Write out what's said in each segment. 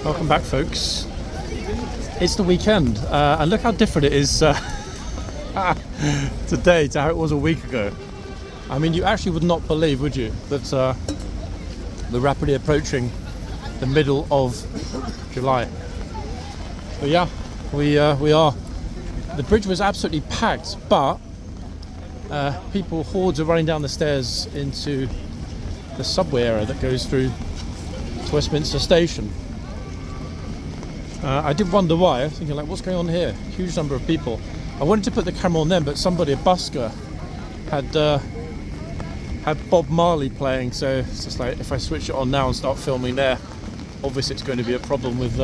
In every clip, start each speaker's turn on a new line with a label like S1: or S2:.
S1: Welcome back, folks. It's the weekend, and look how different it is today to how it was a week ago. I mean, you actually would not believe, would you, that we're rapidly approaching the middle of July. But yeah, we are. The bridge was absolutely packed, but hordes are running down the stairs into the subway area that goes through to Westminster Station. I did wonder why, thinking like, what's going on here? Huge number of people. I wanted to put the camera on them, but somebody, a busker, had Bob Marley playing, so it's just like, if I switch it on now and start filming there, obviously it's going to be a problem with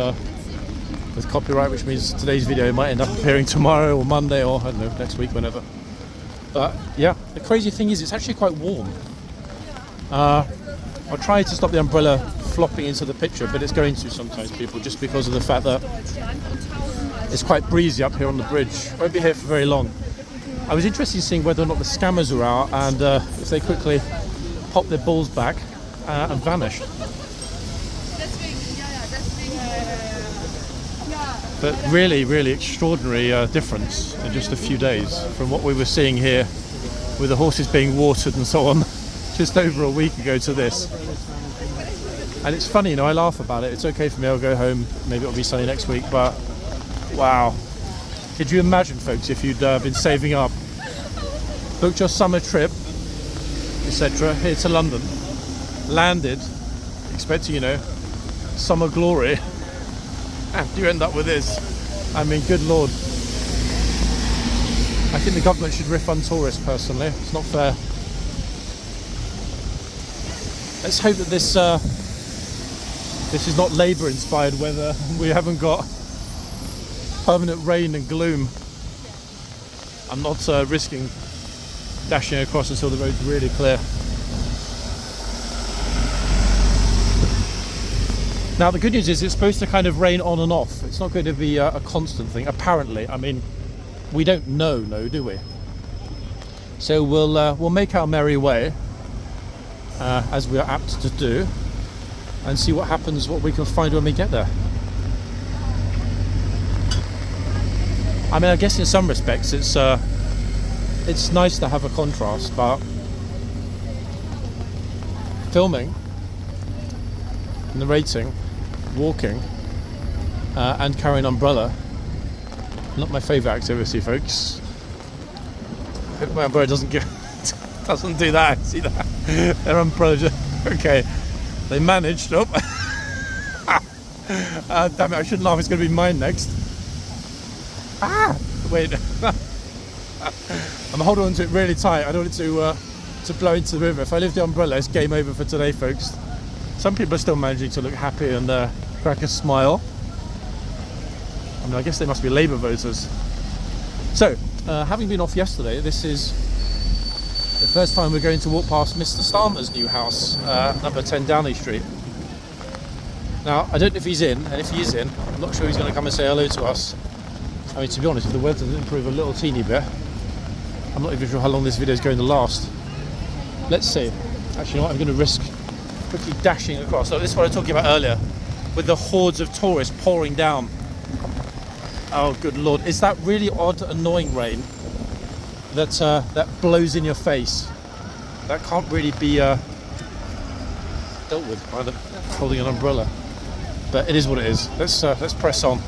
S1: copyright, which means today's video might end up appearing tomorrow or Monday or, I don't know, next week, whenever. But yeah, the crazy thing is it's actually quite warm. I'll try to stop the umbrella flopping into the picture, but it's going to sometimes, people, just because of the fact that it's quite breezy up here on the bridge. Won't be here for very long. I was interested in seeing whether or not the scammers are out and if they quickly pop their balls back and vanished. But really, really extraordinary difference in just a few days from what we were seeing here with the horses being watered and so on just over a week ago to this. And it's funny, you know, I laugh about it. It's okay for me, I'll go home, maybe it'll be sunny next week, but wow. Could you imagine, folks, if you'd been saving up, booked your summer trip, etc., here to London, landed, expecting, you know, summer glory, and you end up with this. I mean, good lord. I think the government should refund tourists, personally. It's not fair. Let's hope that this is not Labour-inspired weather. We haven't got permanent rain and gloom. I'm not risking dashing across until the road's really clear. Now the good news is it's supposed to kind of rain on and off. It's not going to be a constant thing, apparently. I mean, we don't know, do we? So we'll make our merry way, as we are apt to do, and see what happens, what we can find when we get there. I mean, I guess in some respects it's nice to have a contrast, but filming, narrating, walking, and carrying an umbrella, not my favourite activity, folks. I hope my umbrella doesn't do that. See that? Their umbrella just, okay. They managed. Oh. Damn it, I shouldn't laugh, it's going to be mine next. Wait. I'm holding on to it really tight. I don't want it to blow into the river. If I leave the umbrella, it's game over for today, folks. Some people are still managing to look happy and crack a smile. I mean, I guess they must be Labour voters. So, having been off yesterday, this is the first time we're going to walk past Mr. Starmer's new house, number 10 Downey Street. Now, I don't know if he's in, and if he is in, I'm not sure he's going to come and say hello to us. I mean, to be honest, if the weather doesn't improve a little teeny bit, I'm not even sure how long this video is going to last. Let's see. Actually, you know what, I'm going to risk quickly dashing across. So this is what I was talking about earlier, with the hordes of tourists pouring down. Oh, good lord. It's that really odd, annoying rain that blows in your face. That can't really be dealt with by holding an umbrella. But it is what it is. Let's press on.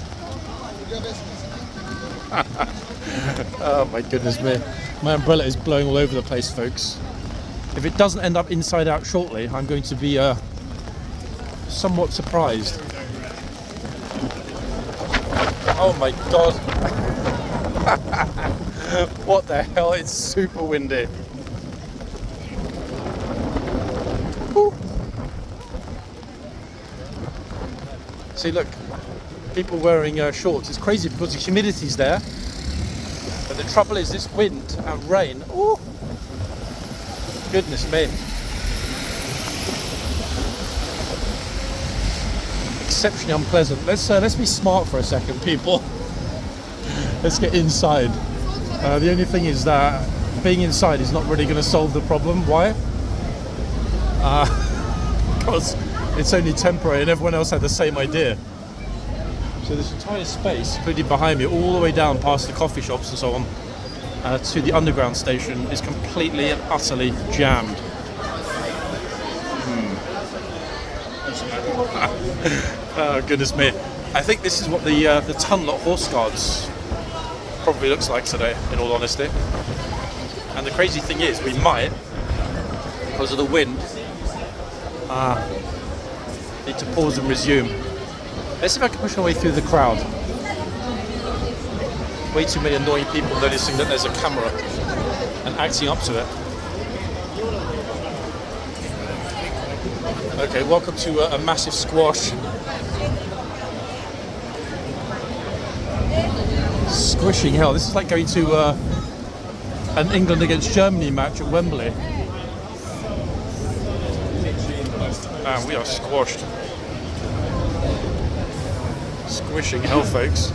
S1: Oh my goodness me. My umbrella is blowing all over the place, folks. If it doesn't end up inside out shortly, I'm going to be somewhat surprised. Oh my god. What the hell? It's super windy. Woo. See, look, people wearing shorts. It's crazy because the humidity's there. But the trouble is this wind and rain. Ooh. Goodness me. Exceptionally unpleasant. Let's be smart for a second, people. Let's get inside. The only thing is that being inside is not really going to solve the problem. Why? Because it's only temporary, and everyone else had the same idea. So this entire space, including behind me, all the way down past the coffee shops and so on, to the underground station, is completely and utterly jammed. Oh goodness me! I think this is what the tunnel at Horseguards probably looks like today, in all honesty. And the crazy thing is, we might, because of the wind, need to pause and resume. Let's see if I can push my way through the crowd. Way too many annoying people noticing that there's a camera and acting up to it. Okay, welcome to a massive squash. Squishing hell, this is like going to an England against Germany match at Wembley. Man, we are squashed. Squishing hell, folks.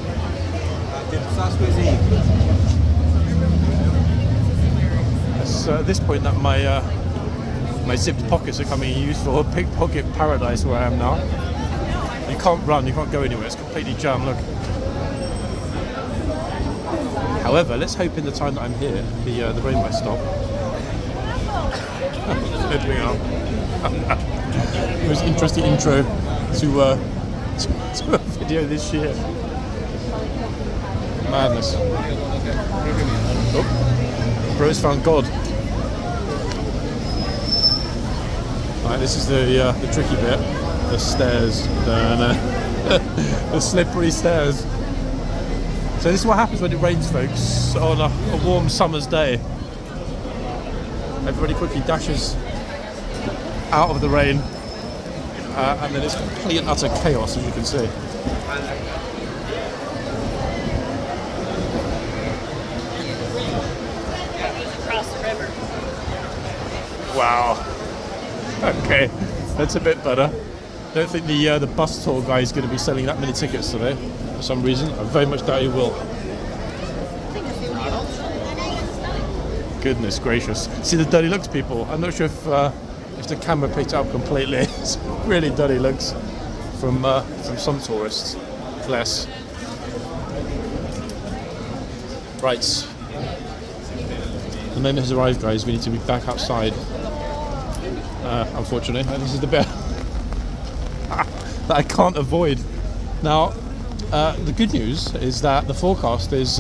S1: It's at this point that my zipped pockets are coming in use for pickpocket paradise where I am now. You can't run, you can't go anywhere, it's completely jammed, look. However, let's hope in the time that I'm here, the rain might stop. Opening up. It was an interesting intro to a video this year. Madness. Oh, bro's found God. Alright, this is the tricky bit. The stairs. The slippery stairs. So this is what happens when it rains, folks, on a warm summer's day. Everybody quickly dashes out of the rain, and then it's complete and utter chaos, as you can see.
S2: Across the river.
S1: Wow. Okay, that's a bit better. I don't think the bus tour guy is going to be selling that many tickets today for some reason. I very much doubt he will. Goodness gracious. See the dirty looks, people? I'm not sure if the camera picked it up completely. It's really dirty looks from some tourists. Bless. Right. The moment has arrived, guys. We need to be back outside. Unfortunately, and this is the bit that I can't avoid. Now, the good news is that the forecast is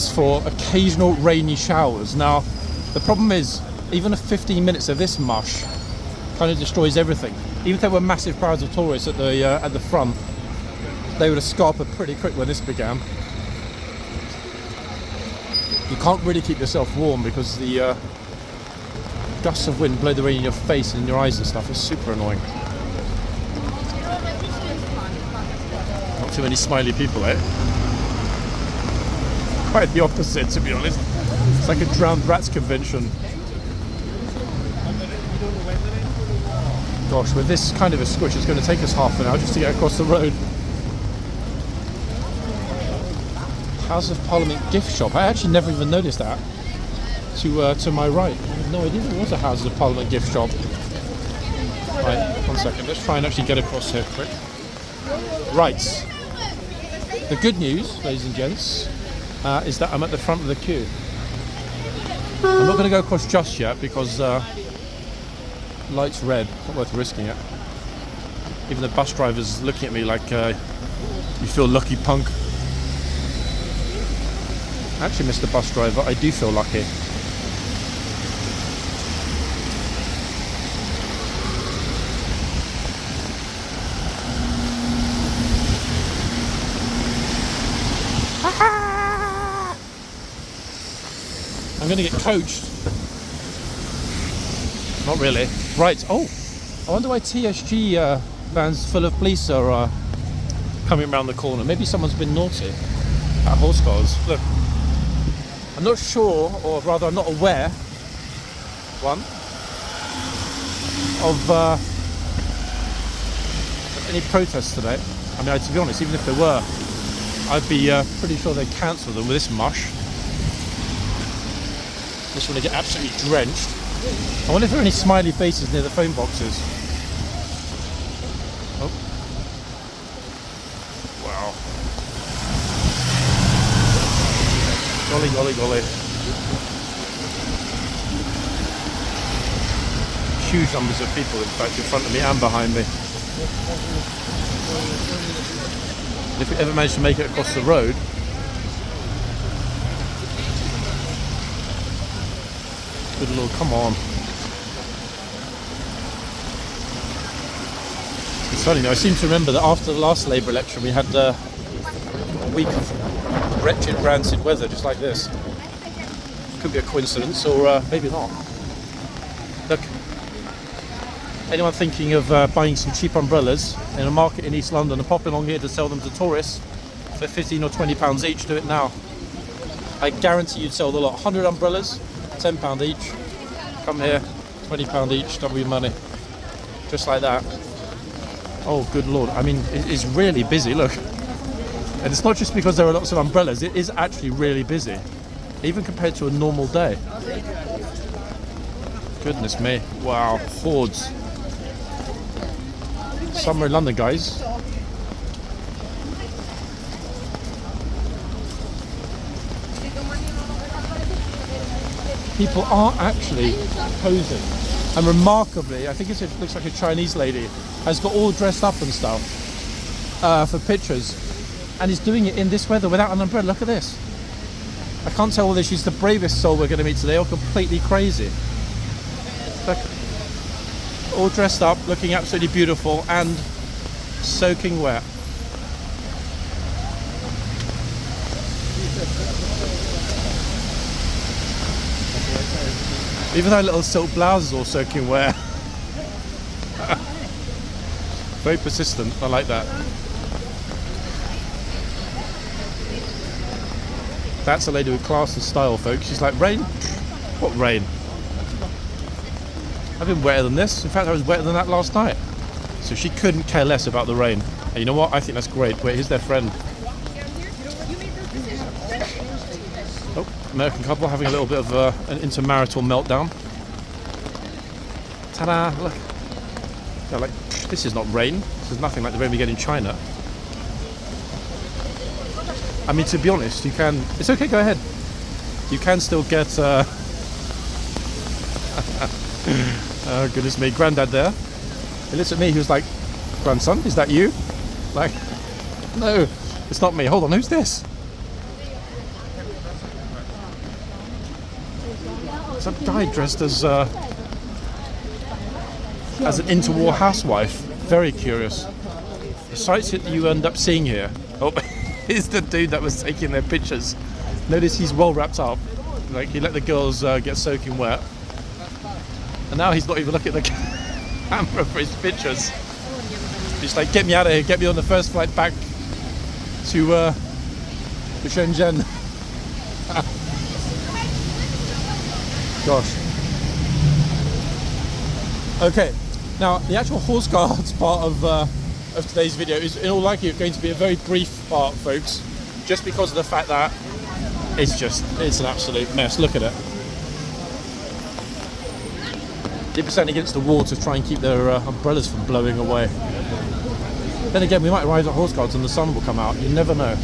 S1: for occasional rainy showers. Now, the problem is, even 15 minutes of this mush kind of destroys everything. Even if there were massive crowds of tourists at the front, they would have scarpered pretty quick when this began. You can't really keep yourself warm because the gusts of wind blow the rain in your face and in your eyes and stuff. It's super annoying. Not too many smiley people, eh? Quite the opposite, to be honest. It's like a drowned rats convention. Gosh, with this kind of a squish, it's going to take us half an hour just to get across the road. House of Parliament gift shop. I actually never even noticed that. To my right. No idea there was a House of Parliament gift shop. Right, 1 second. Let's try and actually get across here quick. Right. The good news, ladies and gents, is that I'm at the front of the queue. I'm not going to go across just yet because light's red. Not worth risking it. Even the bus driver's looking at me like, you feel lucky, punk. Actually, Mr. Bus Driver, I do feel lucky. I'm going to get coached. Not really. Right. Oh, I wonder why TSG vans full of police are coming around the corner. Maybe someone's been naughty at Horseguards. Look. I'm not sure, or rather I'm not aware, of any protests today. I mean, to be honest, even if there were, I'd be pretty sure they'd cancel them with this mush. Just want to get absolutely drenched. I wonder if there are any smiley faces near the phone boxes. Oh. Golly, golly, golly. Huge numbers of people, in fact, in front of me and behind me. If we ever manage to make it across the road, good lord, come on. It's funny though, I seem to remember that after the last Labour election we had a week of wretched, rancid weather just like this. Could be a coincidence, or maybe not. Look, anyone thinking of buying some cheap umbrellas in a market in East London and popping along here to sell them to tourists for £15 or £20 each, do it now. I guarantee you'd sell the lot. 100 umbrellas, £10 each. Come here, £20 each, double your money. Just like that. Oh, good lord. I mean, it's really busy, look. And it's not just because there are lots of umbrellas, it is actually really busy. Even compared to a normal day. Goodness me. Wow, hordes. Summer in London, guys. People are actually posing. And remarkably, I think it looks like a Chinese lady, has got all dressed up and stuff for pictures. And is doing it in this weather without an umbrella. Look at this. I can't tell whether she's the bravest soul we're going to meet today or completely crazy. Look. All dressed up, looking absolutely beautiful and soaking wet. Even her little silk blouse is all soaking wet. Very persistent, I like that. That's a lady with class and style, folks. She's like, rain? What rain? I've been wetter than this. In fact, I was wetter than that last night. So she couldn't care less about the rain. And you know what? I think that's great. Wait, here's their friend. Oh, American couple having a little bit of an intermarital meltdown. Ta-da! Look. They're like, this is not rain. This is nothing like the rain we get in China. I mean, to be honest, you can... It's okay, go ahead. You can still get... Oh, goodness me. Granddad there. He looks at me, he was like, grandson, is that you? Like, no, it's not me. Hold on, who's this? It's a guy dressed as an interwar housewife. Very curious. The sights that you end up seeing here. Oh, here's the dude that was taking their pictures. Notice he's well wrapped up. Like, he let the girls get soaking wet. And now he's not even looking at the camera for his pictures. He's like, get me out of here, get me on the first flight back to Shenzhen. Gosh. Okay, now the actual horse guards part of today's video is in all likelihood going to be a very brief part, folks, just because of the fact that it's an absolute mess. Look at it. They're percent against the wall to try and keep their umbrellas from blowing away. Then again, we might arrive at horse guards and the sun will come out. You never know.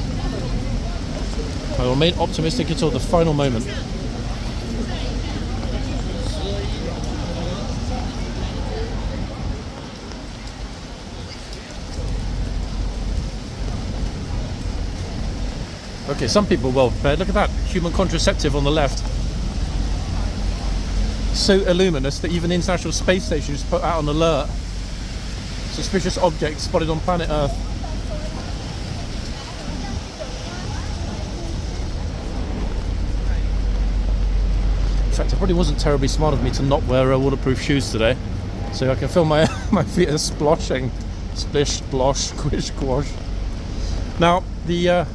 S1: I will remain optimistic until the final moment. Okay, some people are well prepared. Look at that human contraceptive on the left. So illuminous that even the International Space Station has put out an alert. Suspicious objects spotted on planet Earth. In fact, it probably wasn't terribly smart of me to not wear waterproof shoes today, so I can feel my feet are sploshing. Splish, splosh, squish, squash. Now, the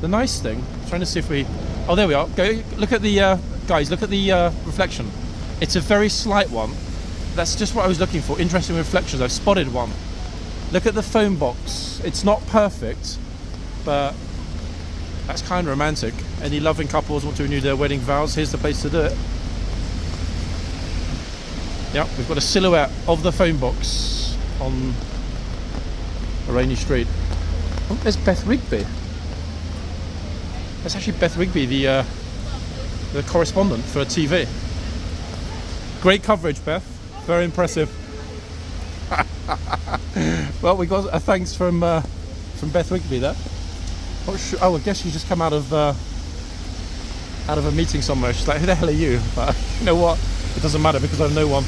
S1: nice thing, I'm trying to see if we... Oh, there we are. Go look at the... guys, look at the reflection. It's a very slight one. That's just what I was looking for. Interesting reflections. I've spotted one. Look at the phone box. It's not perfect, but that's kind of romantic. Any loving couples want to renew their wedding vows, here's the place to do it. Yep, we've got a silhouette of the phone box on a rainy street. Oh, there's Beth Rigby. That's actually Beth Rigby, the correspondent for TV. Great coverage, Beth. Very impressive. Well, we got a thanks from Beth Rigby there. Oh, I guess she's just come out of a meeting somewhere. She's like, who the hell are you? But you know what? It doesn't matter because I'm no one.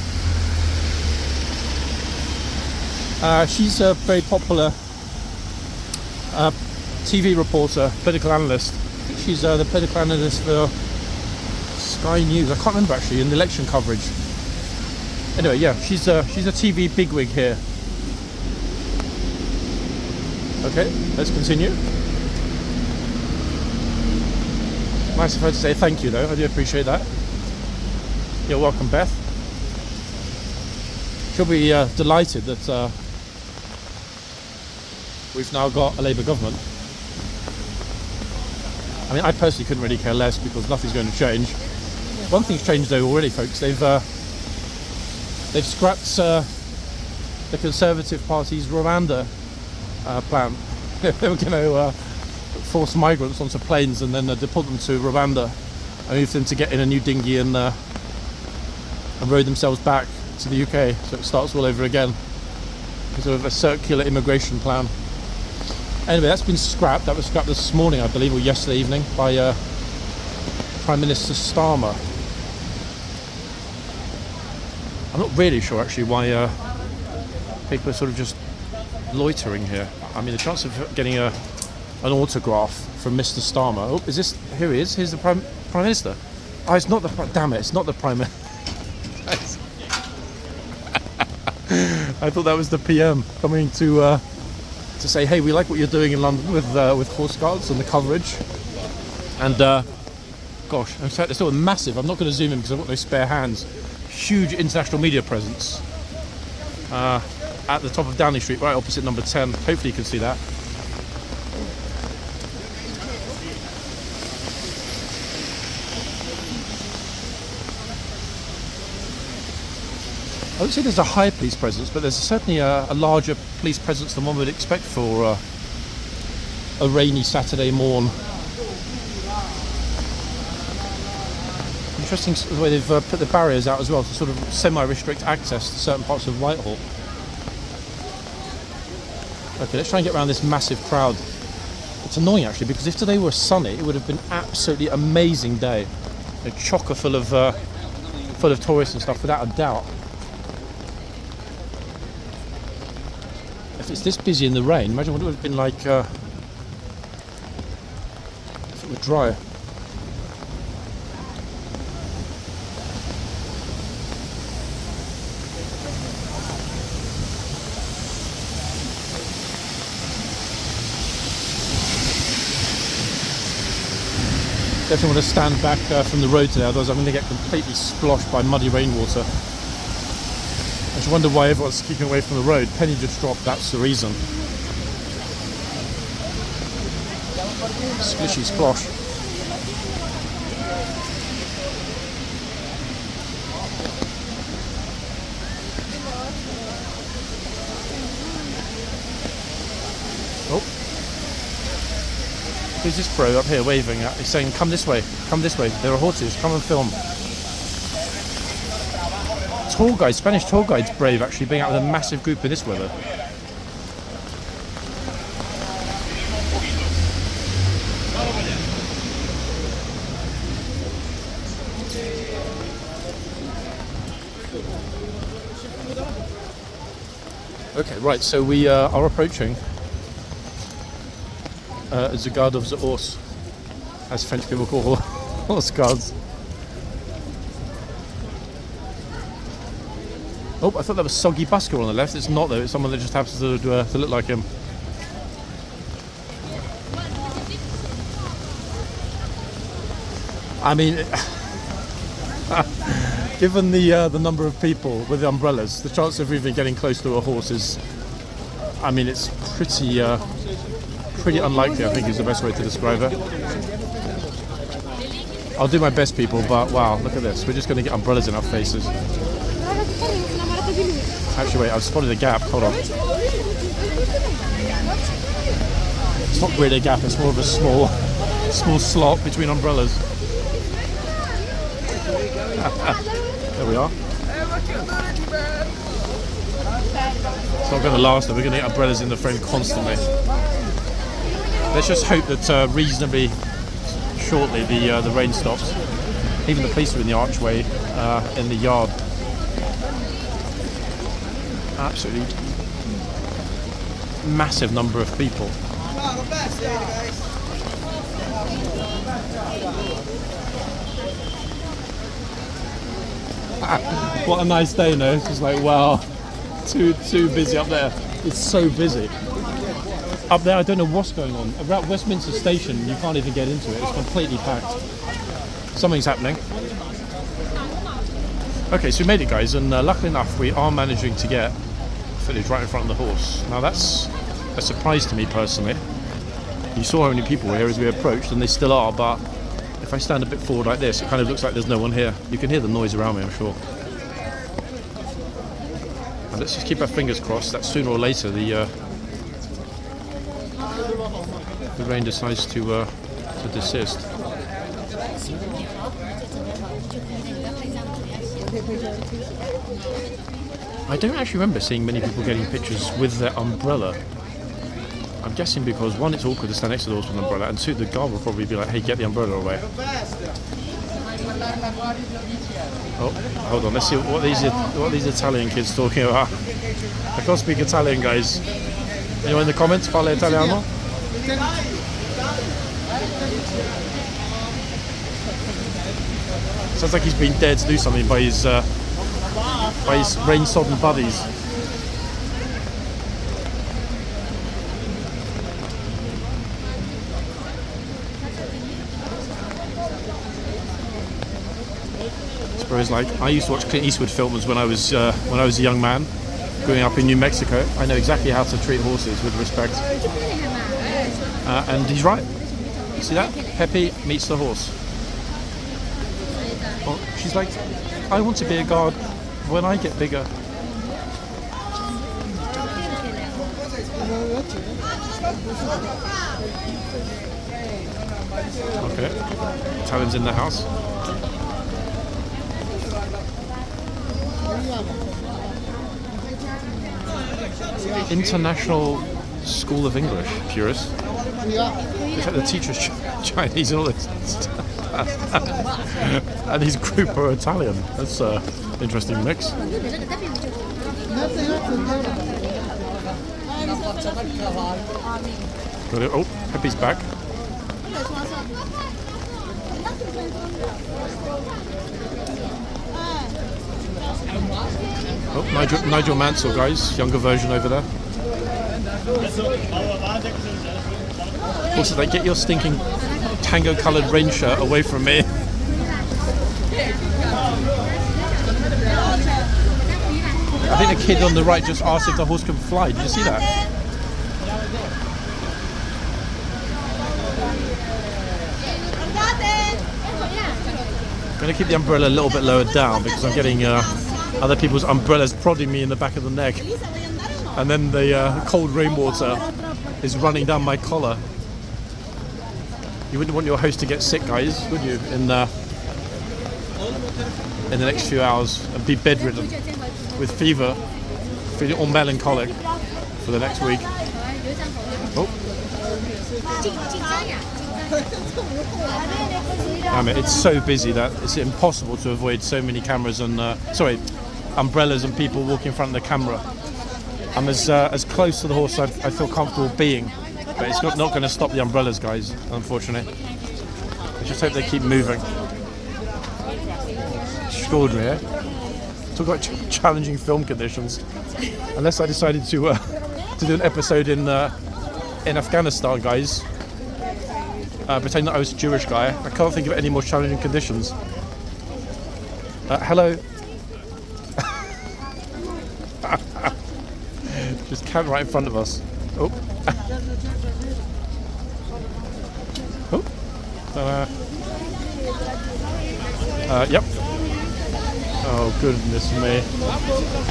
S1: She's a very popular TV reporter, political analyst. I think she's the political analyst for Sky News. I can't remember actually, in the election coverage. Anyway, yeah, she's a TV bigwig here. Okay, let's continue. Nice of her to say thank you, though. I do appreciate that. You're welcome, Beth. She'll be delighted that we've now got a Labour government. I mean, I personally couldn't really care less because nothing's going to change. One thing's changed though already, folks. They've scrapped the Conservative Party's Rwanda plan. They were going to force migrants onto planes and then deport them to Rwanda and move them to get in a new dinghy and row themselves back to the UK. So it starts all over again. Sort of a circular immigration plan. Anyway, that's been scrapped. That was scrapped this morning, I believe, or yesterday evening by Prime Minister Starmer. I'm not really sure actually why people are sort of just loitering here. I mean, the chance of getting an autograph from Mr. Starmer. Oh, is this? Here he is. Here's the Prime Minister. Oh, it's not the. Damn it! It's not the Prime Minister. I thought that was the PM coming to say, hey, we like what you're doing in London with horseguards and the coverage. And gosh, in fact, it's still massive. I'm not going to zoom in because I've got no spare hands. Huge international media presence at the top of Downing Street, right opposite number 10. Hopefully you can see that. I would say there's a high police presence, but there's certainly a larger police presence than one would expect for a rainy Saturday morn. Interesting the way they've put the barriers out as well to sort of semi-restrict access to certain parts of Whitehall. Okay, let's try and get around this massive crowd. It's annoying actually because if today were sunny, it would have been an absolutely amazing day. Chocker full of tourists and stuff, without a doubt. If it's this busy in the rain, imagine what it would have been like if it were dry. Definitely want to stand back from the road today, otherwise I'm going to get completely splashed by muddy rainwater. I just wonder why everyone's keeping away from the road. Penny just dropped, that's the reason. Splishy splosh. Oh. Who's this bro up here waving at? He's saying, come this way, there are horses, come and film. Tour guides, Spanish tour guides brave actually being out with a massive group in this weather. Okay, right, so we are approaching the guard of the horse, as French people call horse guards. Oh, I thought that was Soggy Busker on the left. It's not though, it's someone that just happens to look like him. I mean, given the number of people with the umbrellas, the chance of even getting close to a horse is, I mean, it's pretty unlikely, I think is the best way to describe it. I'll do my best, people, but wow, look at this. We're just going to get umbrellas in our faces. Actually, wait, I've spotted a gap. Hold on. It's not really a gap, it's more of a small slot between umbrellas. There we are. It's not going to last though, we're going to get umbrellas in the frame constantly. Let's just hope that reasonably shortly the rain stops. Even the police are in the archway in the yard. Absolutely massive number of people. What a nice day, no? It's just like, wow, too busy up there. It's so busy. Up there, I don't know what's going on. Around Westminster Station, you can't even get into it. It's completely packed. Something's happening. Okay, so we made it, guys, and luckily enough, we are managing to get footage right in front of the horse. Now, that's a surprise to me personally. You saw how many people were here as we approached, and they still are, but if I stand a bit forward like this, it kind of looks like there's no one here. You can hear the noise around me, I'm sure. And let's just keep our fingers crossed that sooner or later the rain decides to desist. I don't actually remember seeing many people getting pictures with their umbrella. I'm guessing because one, it's awkward to stand next to the horse with an umbrella, and two, the guard will probably be like, hey, get the umbrella away. Oh, hold on, let's see what these Italian kids talking about. I can't speak Italian, guys. Anyone in the comments? Parla italiano? Sounds like he's been dared to do something by his rain-sodden buddies. Whereas, like, I used to watch Clint Eastwood films when I was a young man, growing up in New Mexico. I know exactly how to treat horses with respect, and he's right. You see that? Pepe meets the horse. Oh, she's like, I want to be a guard when I get bigger. Okay, Talon's in the house. International School of English, purists. Looks like the teacher's Chinese and all this stuff. And his group are Italian. That's an interesting mix. Oh, Pepe's back. Oh, Nigel Mansell, guys, younger version over there. Also, like, get your stinking tango-coloured rain shirt away from me. I think the kid on the right just asked if the horse can fly. Did you see that? I'm going to keep the umbrella a little bit lower down because I'm getting other people's umbrellas prodding me in the back of the neck, and then the cold rainwater is running down my collar. You wouldn't want your host to get sick, guys, would you, in the next few hours, and be bedridden with fever, feeling all melancholic for the next week. Oh. I mean, it's so busy that it's impossible to avoid so many cameras and umbrellas and people walking in front of the camera. I'm as close to the horse as I feel comfortable being, but it's not going to stop the umbrellas, guys, unfortunately. I just hope they keep moving. Extraordinary, eh? Talk about challenging film conditions. Unless I decided to do an episode in Afghanistan, guys. Pretend that I was a Jewish guy. I can't think of any more challenging conditions. Hello. Just camp right in front of us. Oh. Oh. Yep. Oh goodness me.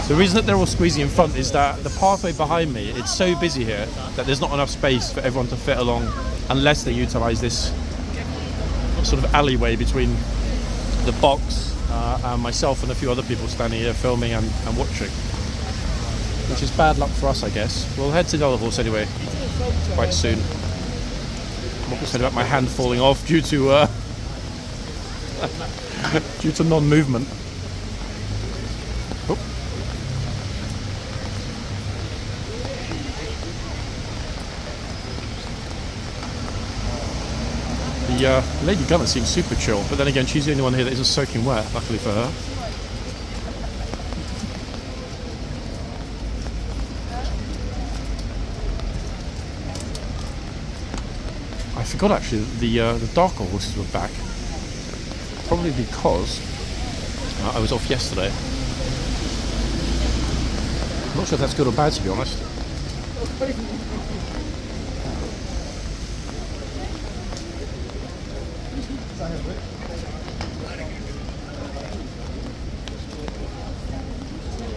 S1: The reason that they're all squeezing in front is that the pathway behind me, it's so busy here that there's not enough space for everyone to fit along unless they utilise this sort of alleyway between the box and myself and a few other people standing here filming and watching. Which is bad luck for us, I guess. We'll head to the other horse anyway quite soon. I'm not concerned about my hand falling off due to due to non-movement. Oh. The lady gunner seems super chill, but then again, she's the only one here that isn't soaking wet, luckily for her. I forgot actually that the darker horses were back. Probably because I was off yesterday. I'm not sure if that's good or bad, to be honest.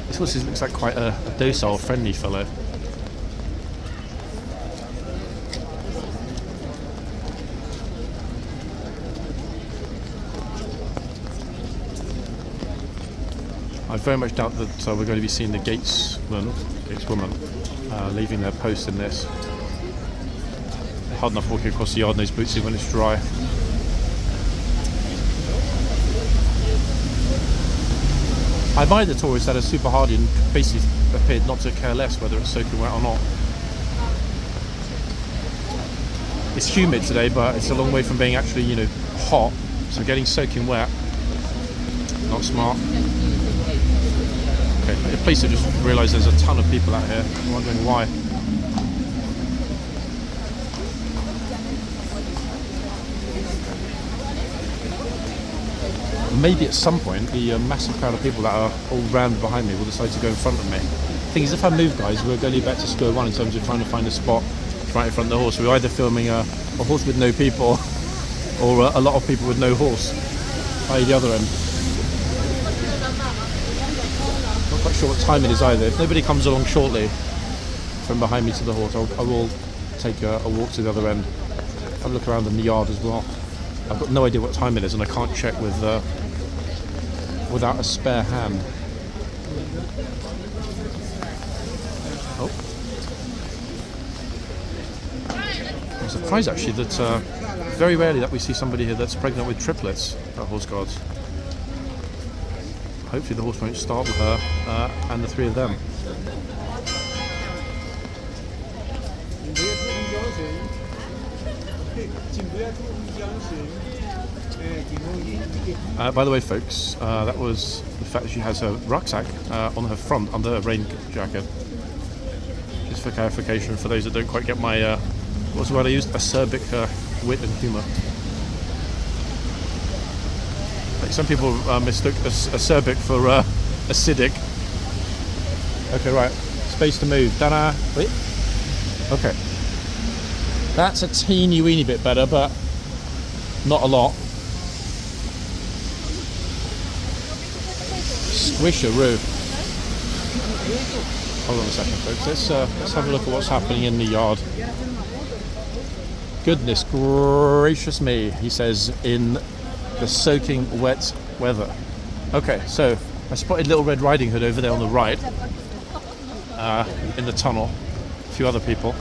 S1: This horse looks like quite a docile, friendly fellow. I very much doubt that we're going to be seeing the gateswoman leaving their post in this. Hard enough walking across the yard in those boots when it's dry. I admire the tourists that are super hardy and basically appeared not to care less whether it's soaking wet or not. It's humid today, but it's a long way from being actually, you know, hot. So getting soaking wet, not smart. Okay, the police have just realised there's a ton of people out here. I'm wondering why. Maybe at some point the massive crowd of people that are all round behind me will decide to go in front of me. The thing is, if I move, guys, we're going to be back to square one in terms of trying to find a spot right in front of the horse. We're either filming a horse with no people or a lot of people with no horse, i.e. the other end. Not quite sure what time it is either. If nobody comes along shortly from behind me to the horse, I will take a walk to the other end. Have a look around in the yard as well. I've got no idea what time it is, and I can't check with without a spare hand. Oh, I'm surprised actually that very rarely that we see somebody here that's pregnant with triplets at horseguards. Hopefully the horse won't start with her and the three of them. By the way, folks, that was the fact that she has her rucksack on her front under her rain jacket. Just for clarification, for those that don't quite get my, what's the word I used? Acerbic wit and humour. Like some people mistook acerbic for acidic. Okay, right. Space to move. Ta-da! Wait. Okay. That's a teeny weeny bit better, but not a lot. Swisheroo. Hold on a second, folks. Let's have a look at what's happening in the yard. Goodness gracious me, he says, in the soaking wet weather. Okay, so I spotted Little Red Riding Hood over there on the right, in the tunnel. A few other people.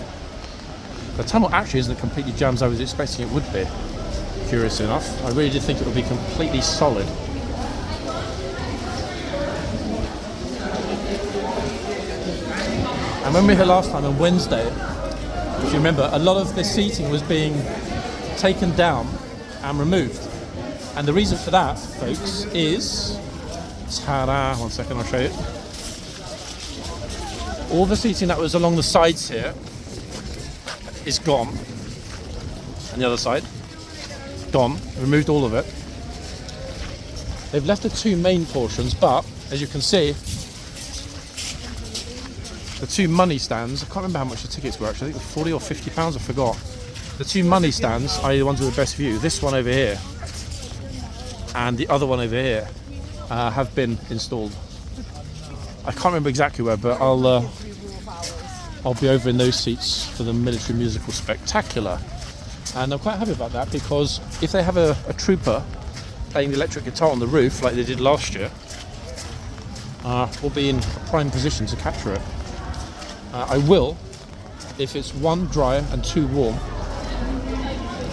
S1: The tunnel actually isn't completely jammed as I was expecting it would be. Curious enough, I really did think it would be completely solid. And when we were here last time on Wednesday, if you remember, a lot of the seating was being taken down and removed. And the reason for that, folks, is... Ta-da! One second, I'll show you. All the seating that was along the sides here is gone. And the other side, gone. Removed all of it. They've left the two main portions, but as you can see, the two money stands, I can't remember how much the tickets were actually, I think it was £40 or £50, I forgot. The two money stands are the ones with the best view. This one over here and the other one over here have been installed. I can't remember exactly where, but I'll be over in those seats for the military musical spectacular. And I'm quite happy about that, because if they have a trooper playing the electric guitar on the roof like they did last year, we'll be in a prime position to capture it. I will, if it's 1 dry and 2 warm,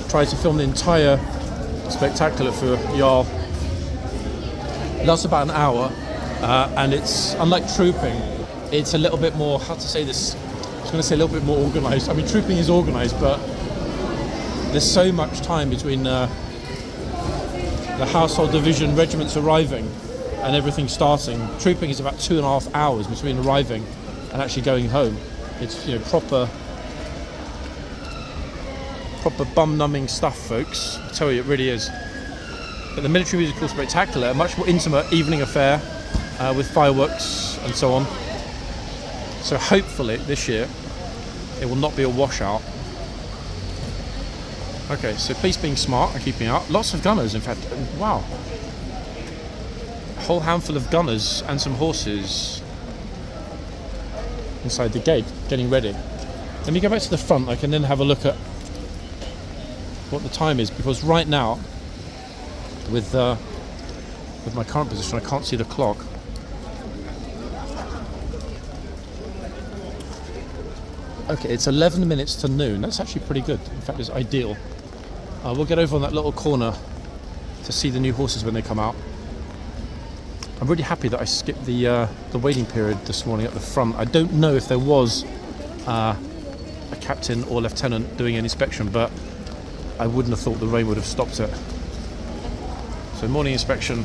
S1: try to film the entire spectacular for y'all. It lasts about an hour, and it's, unlike trooping, it's a little bit more, how to say this, I was going to say a little bit more organised. I mean, trooping is organised, but there's so much time between the household division regiments arriving and everything starting. Trooping is about 2.5 hours between arriving and actually going home. It's, you know, proper bum-numbing stuff, folks. I tell you, it really is. But the military musical spectacular, a much more intimate evening affair with fireworks and so on. So hopefully this year it will not be a washout. Okay, so police being smart and keeping out. Lots of gunners, in fact. Wow. A whole handful of gunners and some horses inside the gate, getting ready. Let me go back to the front. I can then have a look at what the time is, because right now, with my current position, I can't see the clock. Okay, it's 11 minutes to noon. That's actually pretty good. In fact, it's ideal. We'll get over on that little corner to see the new horses when they come out. I'm really happy that I skipped the waiting period this morning at the front. I don't know if there was a captain or lieutenant doing an inspection, but I wouldn't have thought the rain would have stopped it. So morning inspection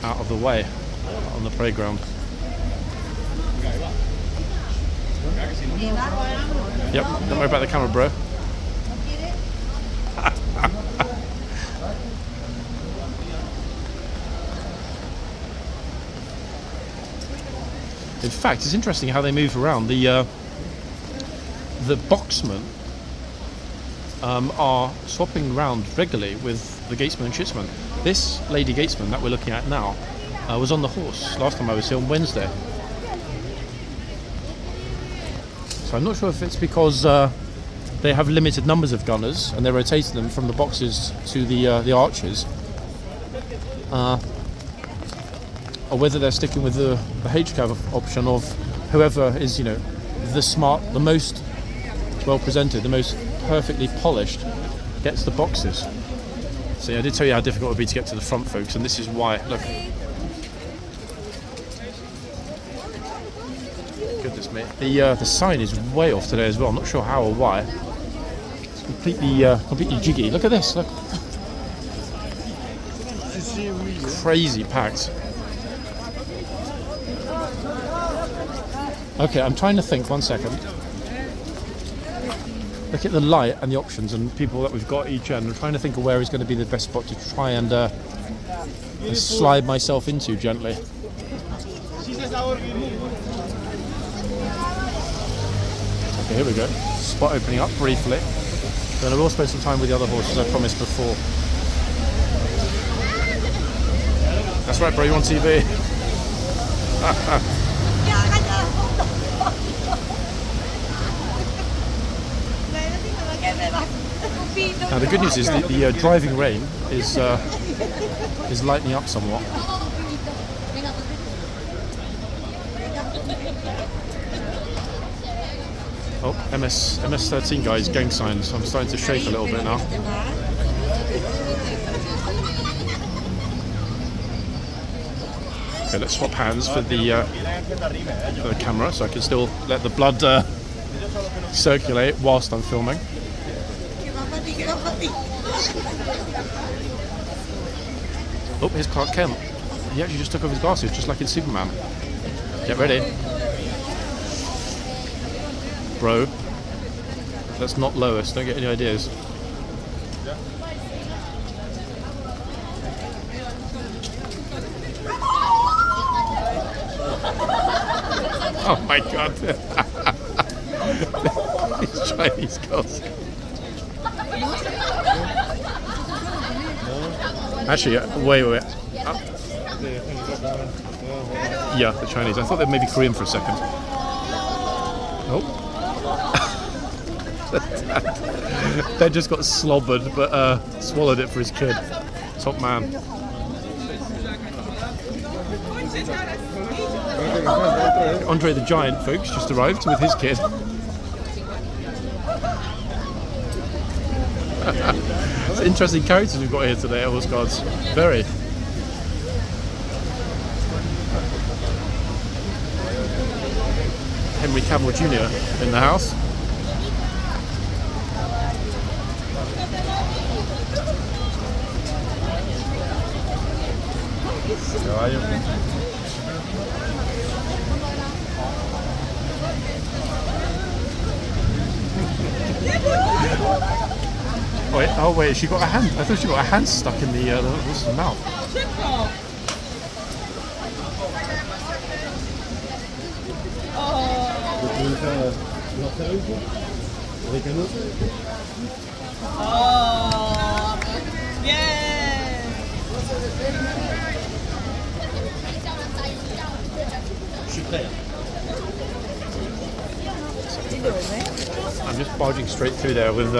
S1: out of the way on the parade ground. Yep, don't worry about the camera, bro. In fact, it's interesting how they move around. The boxmen are swapping around regularly with the gatesman and shitsman. This lady gatesman that we're looking at now was on the horse last time I was here on Wednesday. So I'm not sure if it's because they have limited numbers of gunners and they're rotating them from the boxes to the archers, or whether they're sticking with the HCAV option of whoever is, you know, the most well presented, the most perfectly polished gets the boxes. See, I did tell you how difficult it would be to get to the front, folks, and this is why. Look. Goodness me. The sign is way off today as well. I'm not sure how or why. It's completely jiggy. Look at this. Look. Crazy packed. Okay, I'm trying to think. 1 second. Look at the light and the options and people that we've got each end. I'm trying to think of where is going to be the best spot to try and slide myself into gently. Okay, here we go. Spot opening up briefly. Then I will spend some time with the other horses, I promised before. That's right, bro, you're on TV. Now the good news is the driving rain is lightening up somewhat. Oh, MS13 guys, gang signs. I'm starting to shake a little bit now. Okay, let's swap hands for the camera, so I can still let the blood circulate whilst I'm filming. Oh, here's Clark Kent. He actually just took off his glasses, just like in Superman. Get ready. Bro, that's not Lois, don't get any ideas. Oh my god. These Chinese girls. Actually, wait. Yeah, the Chinese. I thought they were maybe Korean for a second. Oh. They just got slobbered, but swallowed it for his kid. Top man. Andre the Giant, folks, just arrived with his kid. It's interesting characters we've got here today at Horseguards. Very. Henry Cavill Jr. in the house. How are you? Oh wait, she got a hand. I thought she got a hand stuck in the horse's mouth.
S2: Oh, yeah.
S1: I'm just barging straight through there with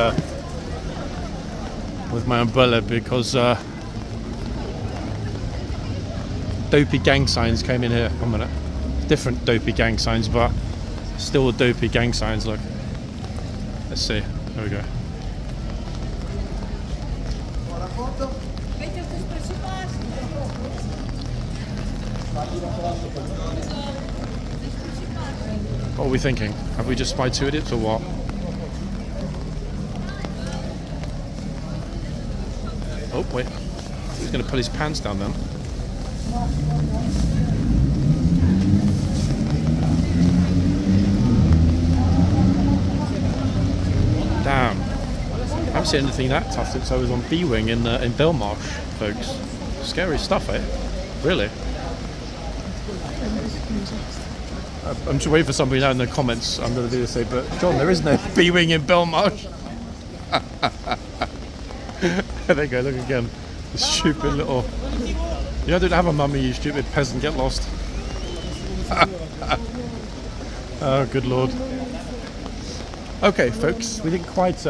S1: my umbrella because dopey gang signs came in here. 1 minute. Different dopey gang signs, but still dopey gang signs. Look. Let's see. There we go. What are we thinking? Have we just spied 2 idiots or what? Oh, wait. He's going to pull his pants down then. Damn. I haven't seen anything that tough since I was on B-Wing in Belmarsh, folks. Scary stuff, eh? Really? I'm just waiting for somebody now in the comments under the video to say, but John, there is no B-Wing in Belmarsh. There you go, look again. The stupid little... You don't have a mummy, you stupid peasant, get lost. Oh, good lord. Okay, folks, we didn't quite...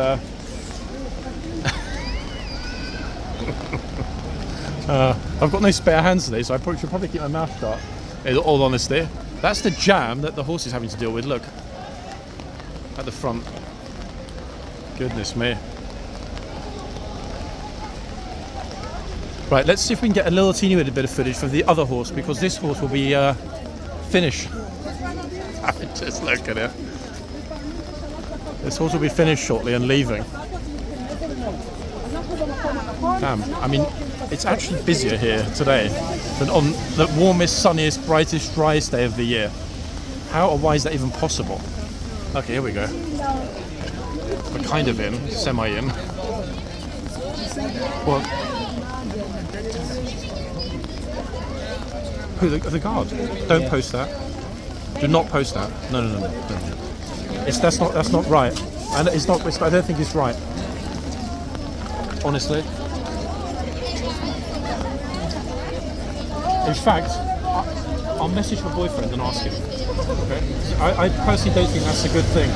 S1: I've got no spare hands today, so I should probably keep my mouth shut. In all honesty. That's the jam that the horse is having to deal with, look. At the front. Goodness me. Right, let's see if we can get a little teeny bit of footage from the other horse, because this horse will be finished. Just look at it. This horse will be finished shortly and leaving. Damn, I mean, it's actually busier here today than on the warmest, sunniest, brightest, driest day of the year. Why is that even possible? Okay, here we go. We're kind of in, semi-in. Well, who, the guard? Don't post that. Do not post that. No. That's not right. And it's not. I don't think it's right. Honestly. In fact, I'll message my boyfriend and ask him. Okay? I personally don't think that's a good thing.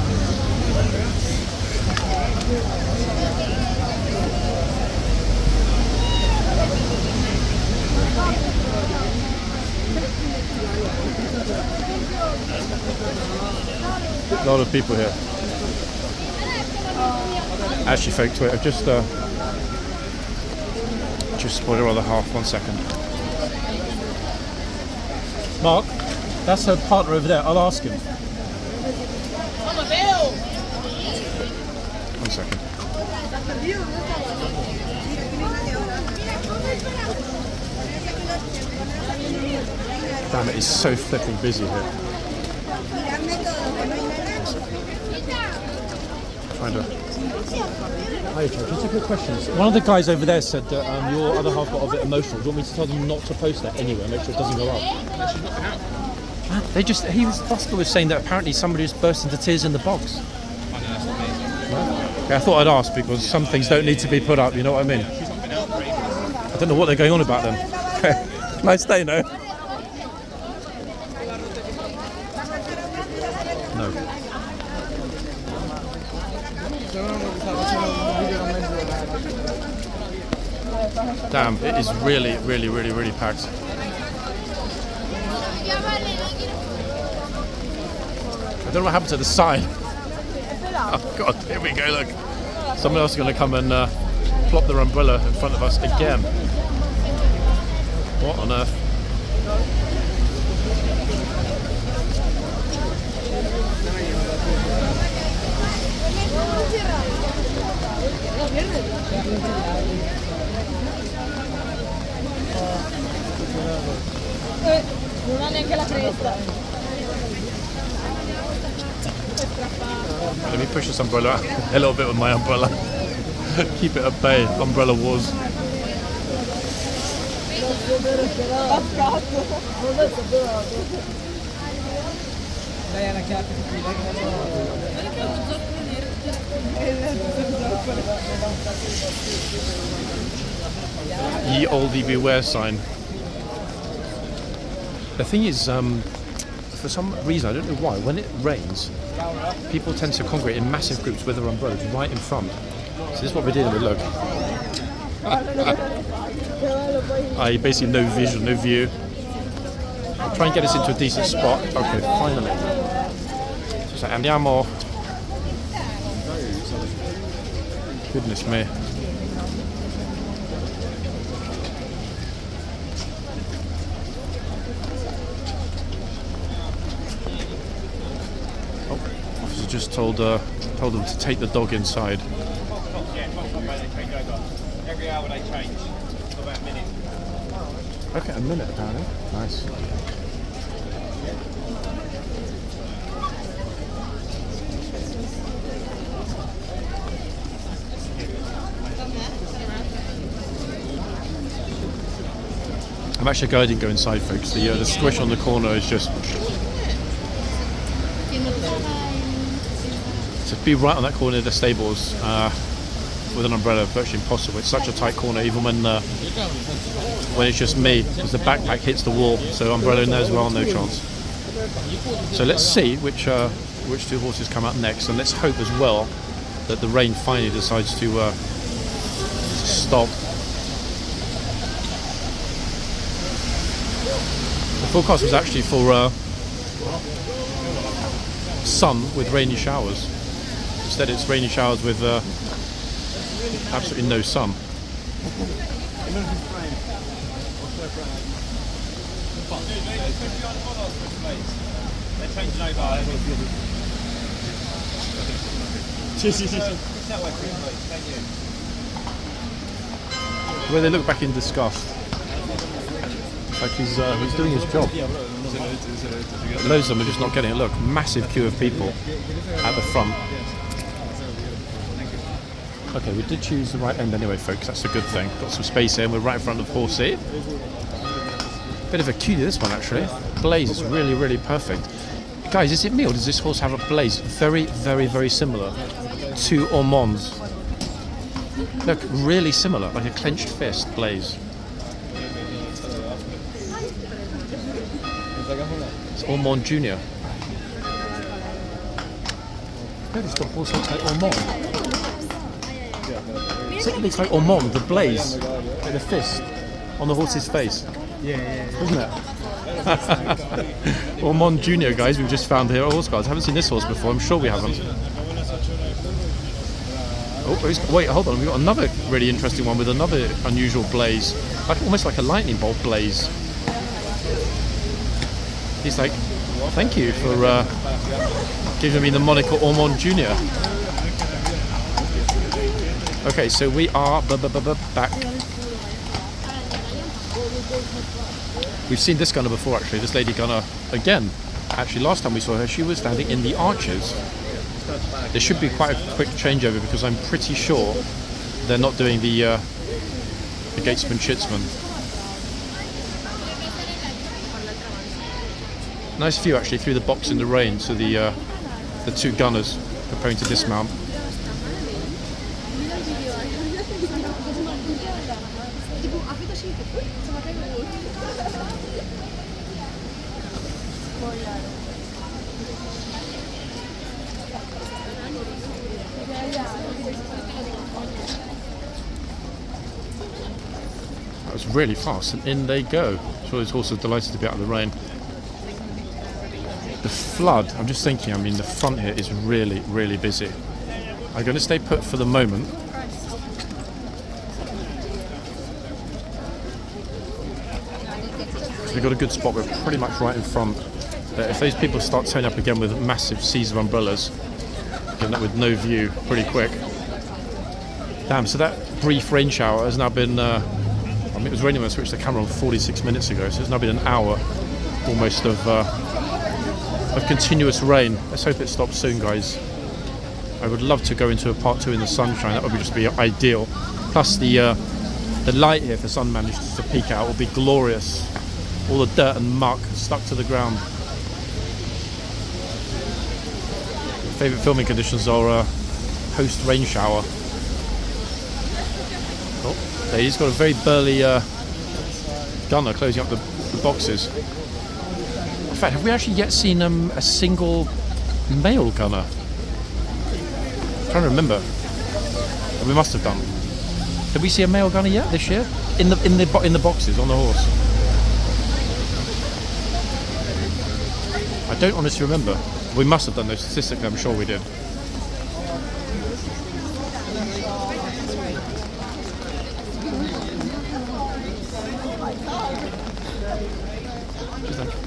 S1: A lot of people here. Actually, folks, wait, I've just spotted her other half. 1 second. Mark, that's her partner over there. I'll ask him. 1 second. Damn, it is so flipping busy here. Trying to... Hi, just a quick question. One of the guys over there said that your other half got a bit emotional. Do you want me to tell them not to post that anyway? Make sure it doesn't go up. Buster was saying that apparently somebody was burst into tears in the box.
S3: I know, that's not me.
S1: Okay, I thought I'd ask because some things don't need to be put up, you know what I mean? I don't know what they're going on about then. Nice day, no? Damn, it is really, really, really, really packed. I don't know what happened to the sign. Oh god, here we go, look. Someone else is going to come and plop their umbrella in front of us again. What on earth?
S2: Non ha neanche la cresta.
S1: Let me push this umbrella a little bit with my umbrella. Keep it at bay, umbrella wars. Ye oldie beware sign. The thing is, for some reason, I don't know why, when it rains, people tend to congregate in massive groups with their umbrellas right in front. So this is what we're dealing with, look. I basically no vision, no view. I'll try and get us into a decent spot. Okay, finally. So andiamo. Goodness me. Officer just told them to take the dog inside.
S3: Every hour they change for about a minute.
S1: Okay, a minute apparently. Nice. I'm actually guiding go inside, folks. The squish on the corner is just to be right on that corner of the stables with an umbrella, virtually impossible. It's such a tight corner, even when it's just me, because the backpack hits the wall. So umbrella in there as well, no chance. So let's see which two horses come out next, and let's hope as well that the rain finally decides to stop. The forecast was actually for sun with rainy showers. Instead it's rainy showers with absolutely no sun. Where they look back in disgust. Like he's doing his job. Loads of them are just not getting it. Look, massive queue of people at the front. Okay, we did choose the right end anyway, folks. That's a good thing. Got some space here, and we're right in front of the horsey. Bit of a cutie, this one actually. Blaze is really, really perfect. Guys, is it me or does this horse have a blaze? Very, very, very similar to Ormond's. Look, really similar, like a clenched fist blaze. It's Ormond Junior. Yeah, this horse looks like Ormond. It looks like Ormond, the blaze, with the fist on the horse's face. Yeah. Isn't it? Ormond Junior, guys, we've just found here at Horseguards. Haven't seen this horse before, I'm sure we haven't. Oh, wait, hold on, we've got another really interesting one with another unusual blaze. Almost like a lightning bolt blaze. He's like, thank you for giving me the moniker Ormond Junior. Okay, so we are back. We've seen this gunner before, actually. This lady gunner again. Actually, last time we saw her, she was standing in the arches. There should be quite a quick changeover because I'm pretty sure they're not doing the gatesman shitsman. Nice view actually through the box in the rain. So the two gunners preparing to dismount. was really fast, and in they go. Sure, these horses are delighted to be out of the rain. The flood, I'm just thinking, I mean, the front here is really, really busy. I'm going to stay put for the moment. We've got a good spot, we're pretty much right in front. If those people start turning up again with massive seas of umbrellas, getting that with no view pretty quick. Damn, so that brief rain shower has now been, I mean, it was raining when I switched the camera on 46 minutes ago, so it's now been an hour almost of continuous rain. Let's hope it stops soon, guys. I would love to go into a part 2 in the sunshine, that would just be ideal. Plus the light here, if the sun manages to peek out, will be glorious. All the dirt and muck stuck to the ground. Favourite filming conditions are post rain shower. Oh, there he's got a very burly gunner closing up the boxes. In fact, have we actually yet seen a single male gunner? I'm trying to remember. We must have done. Did we see a male gunner yet this year? In the boxes on the horse? I don't honestly remember. We must have done those statistically, I'm sure we did.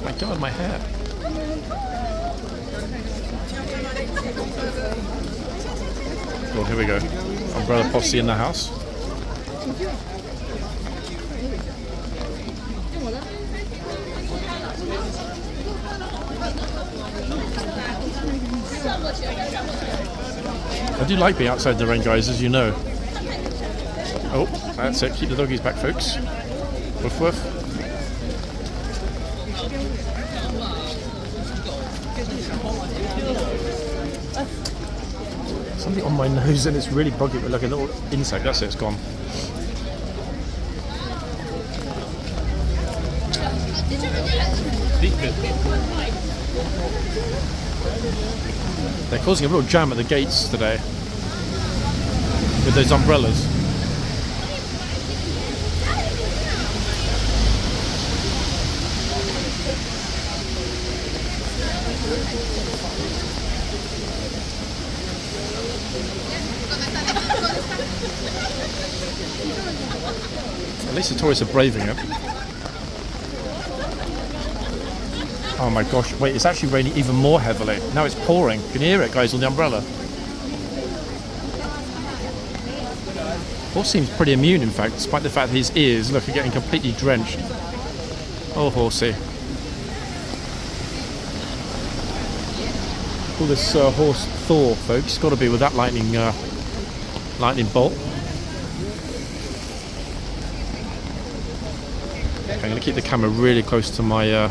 S1: My God, my hair. Well, here we go. Umbrella posse in the house. I do like being outside the rain, guys, as you know. Oh, that's it. Keep the doggies back, folks. Woof woof. Something on my nose and it's really bugging me, like a little insect. That's it, it's gone. They're causing a real jam at the gates today with those umbrellas. At least the tourists are braving it. Oh my gosh, wait, it's actually raining even more heavily. Now it's pouring. Can you hear it, guys, on the umbrella? Horse seems pretty immune, in fact, despite the fact that his ears, look, are getting completely drenched. Oh, horsey. Call this horse Thor, folks. It's got to be with that lightning bolt. Okay, I'm going to keep the camera really close to my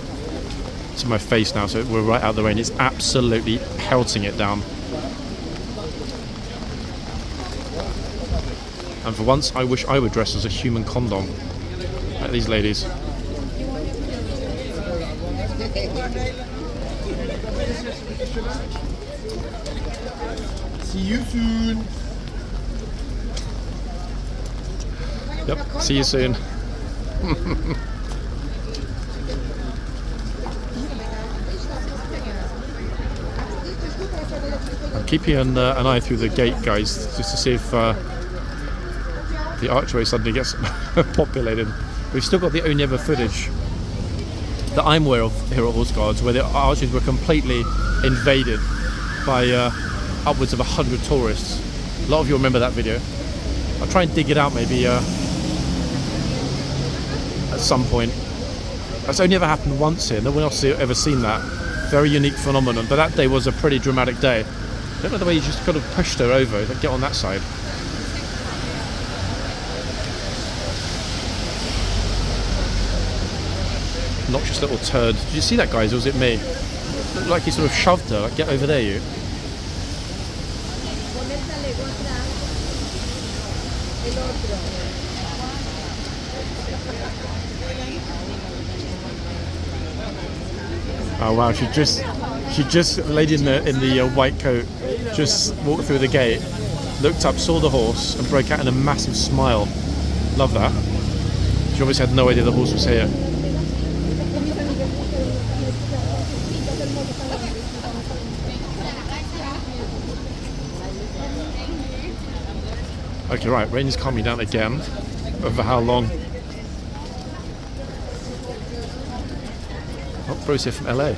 S1: face now, so we're right out of the rain. It's absolutely pelting it down. And for once, I wish I were dressed as a human condom, like these ladies.
S3: See you soon.
S1: Yep, see you soon. I'm keeping an eye through the gate, guys, just to see if the archway suddenly gets populated. We've still got the only ever footage that I'm aware of here at Horseguards where the arches were completely invaded by upwards of 100 tourists. A lot of you remember that video. I'll try and dig it out maybe at some point. That's only ever happened once here. No one else has ever seen that. Very unique phenomenon. But that day was a pretty dramatic day. I don't know the way you just kind of pushed her over. Like, get on that side. Noxious little turd. Did you see that, guys, or was it me? It looked like he sort of shoved her. Like, get over there, you. Oh wow, she just lady in the white coat just walked through the gate, looked up, saw the horse and broke out in a massive smile. Love that. She obviously had no idea the horse was here. Okay, right, rain is calming down again. Over how long? Oh, bro's here from LA.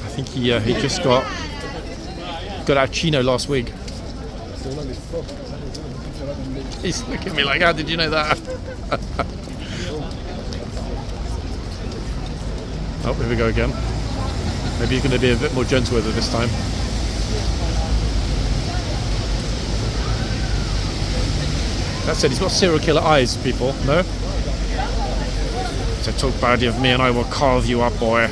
S1: I think he just got out of Chino last week. He's looking at me like, how did you know that? Oh, here we go again. Maybe he's going to be a bit more gentle with it this time. That said, he's got serial killer eyes, people, no? So talk badly of me and I will carve you up, boy.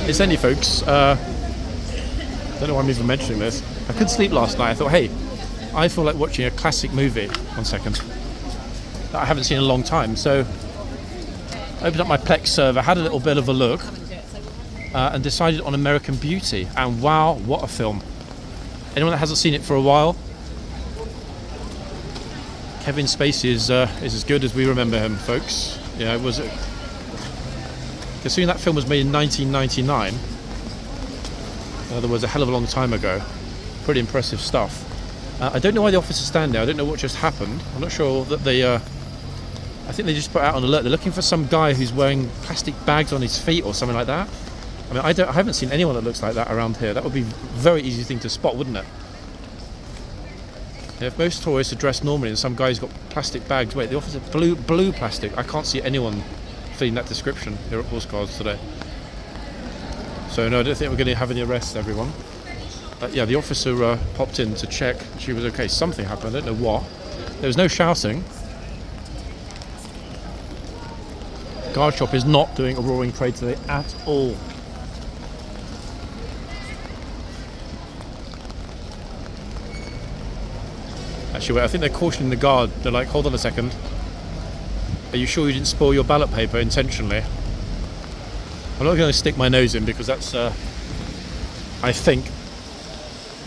S1: Incidentally, folks, don't know why I'm even mentioning this. I couldn't sleep last night. I thought, hey, I feel like watching a classic movie. 1 second. That I haven't seen in a long time. So I opened up my Plex server, had a little bit of a look, and decided on American Beauty. And wow, what a film. Anyone that hasn't seen it for a while, Kevin Spacey is as good as we remember him, folks. Yeah, it was. Considering that film was made in 1999, in other words, a hell of a long time ago. Pretty impressive stuff. I don't know why the officers stand there. I don't know what just happened. I'm not sure that they. I think they just put out an alert. They're looking for some guy who's wearing plastic bags on his feet or something like that. I mean, I haven't seen anyone that looks like that around here. That would be a very easy thing to spot, wouldn't it? Yeah, if most tourists are dressed normally and some guy's got plastic bags. Wait, the officer blue plastic. I can't see anyone fitting that description here at Horseguards today. So no, I don't think we're going to have any arrests, everyone. Yeah, the officer popped in to check she was okay. Something happened, I don't know what. There was no shouting. Guard shop is not doing a roaring parade today at all. Actually, wait, I think they're cautioning the guard. They're like, hold on a second. Are you sure you didn't spoil your ballot paper intentionally? I'm not going to stick my nose in because that's, I think,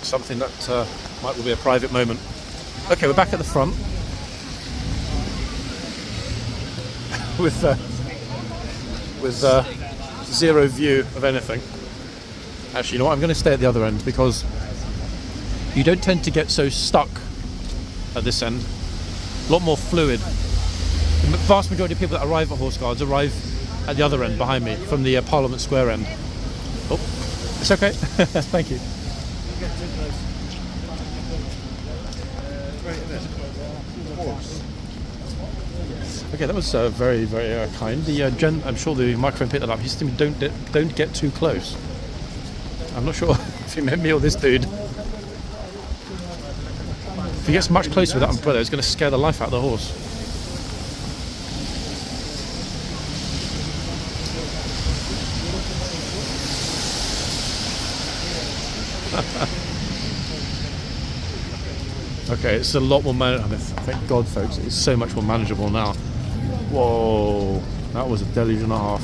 S1: something that might well be a private moment. Okay, we're back at the front with zero view of anything. Actually, you know what? I'm going to stay at the other end because you don't tend to get so stuck at this end. A lot more fluid. The vast majority of people that arrive at Horseguards arrive at the other end behind me from the Parliament Square end. Oh, it's okay. Thank you. Okay, that was very, very kind. The I'm sure the microphone picked that up. He said to me, don't get too close. I'm not sure if he meant me or this dude. If he gets much closer with that umbrella, it's going to scare the life out of the horse. Okay, it's a lot more manageable. Thank God, folks, it's so much more manageable now. Whoa, that was a deluge and a half.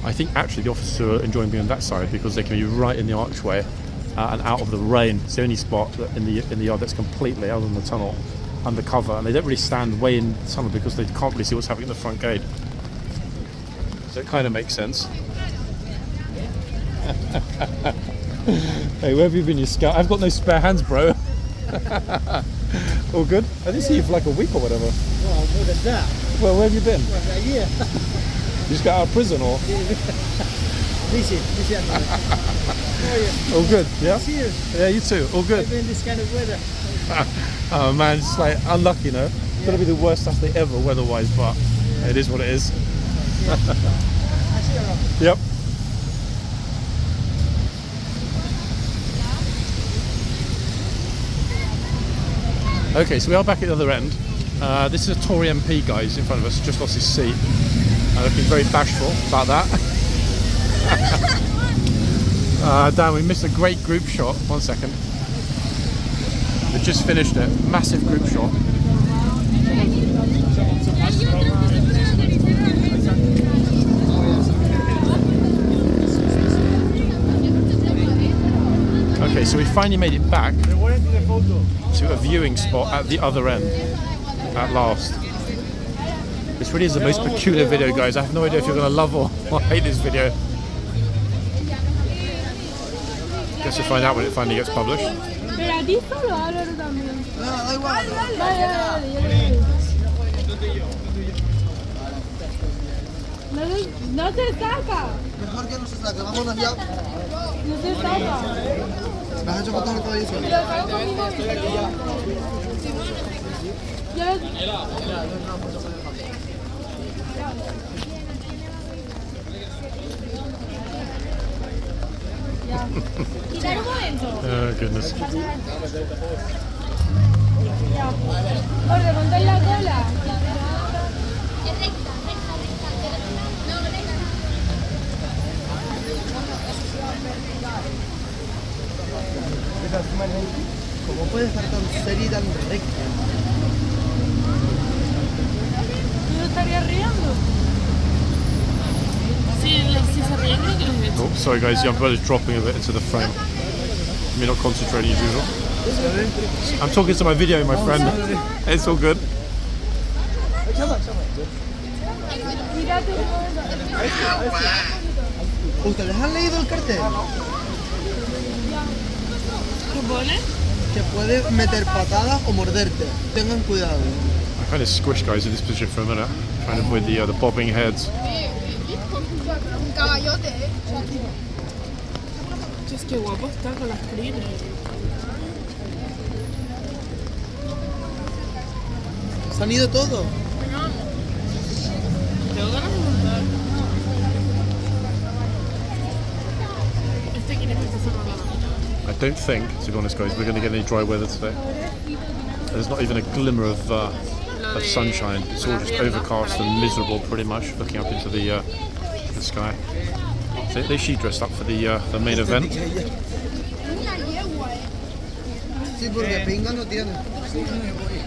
S1: I think actually the officers are enjoying being on that side because they can be right in the archway and out of the rain. It's the only spot in the yard that's completely out on the tunnel, undercover, and they don't really stand way in the tunnel because they can't really see what's happening at the front gate. So it kind of makes sense. Hey, where have you been, you scout? I've got no spare hands, bro. All good? I didn't see you for like a week or whatever.
S4: Well, more than that.
S1: Well, where have you been?
S4: Well, a year.
S1: You just got out of prison, or?
S4: Busy. How are you?
S1: All good, yeah?
S4: See you.
S1: Yeah, you too. All good.
S4: Even in this kind of weather.
S1: Oh man, it's like unlucky, no? It's gonna be the worst Saturday ever weather-wise, but it is what it is.
S4: I see you around.
S1: Yep. Okay, so we are back at the other end. This is a Tory MP, guys, in front of us. Just lost his seat. Looking very bashful about that. Damn, we missed a great group shot. 1 second. They just finished it. Massive group shot. Okay, so we finally made it back to a viewing spot at the other end at last. This really is the most peculiar video, guys. I have no idea if you're going to love or hate this video. Guess we'll find out when it finally gets published.
S2: No se saca.
S5: Mejor que no se saque, vámonos ya.
S2: No se saca.
S5: ¿Has hecho fotos de todo eso?
S1: Oh, goodness.
S2: Jorge, ponte en la cola.
S5: ¿Cómo puede estar tan seria y tan recta?
S2: ¿Yo estaría riendo? Si se ríen, creo que los he hecho.
S1: Oh, sorry guys, the umbrella's dropping a bit into the frame. Me not concentrating as usual. I'm talking to my video, my friend. It's all good.
S5: ¿Ustedes han leído el cartel?
S2: ¿Qué pone?
S5: Que puede meter patadas o morderte. Tengan cuidado.
S1: I kind of squished guys in this position for a minute, trying to avoid the bobbing heads.
S2: Es que guapo está con las crines.
S5: ¿Se han ido todos?
S2: Tengo ganas de montar. Este quiere que se cerró la mano.
S1: I don't think, to be honest guys, we're going to get any dry weather today. There's not even a glimmer of sunshine. It's all just overcast and miserable pretty much, looking up into the sky. So they she dressed up for the main event.
S5: Sí, porque pinga no tiene.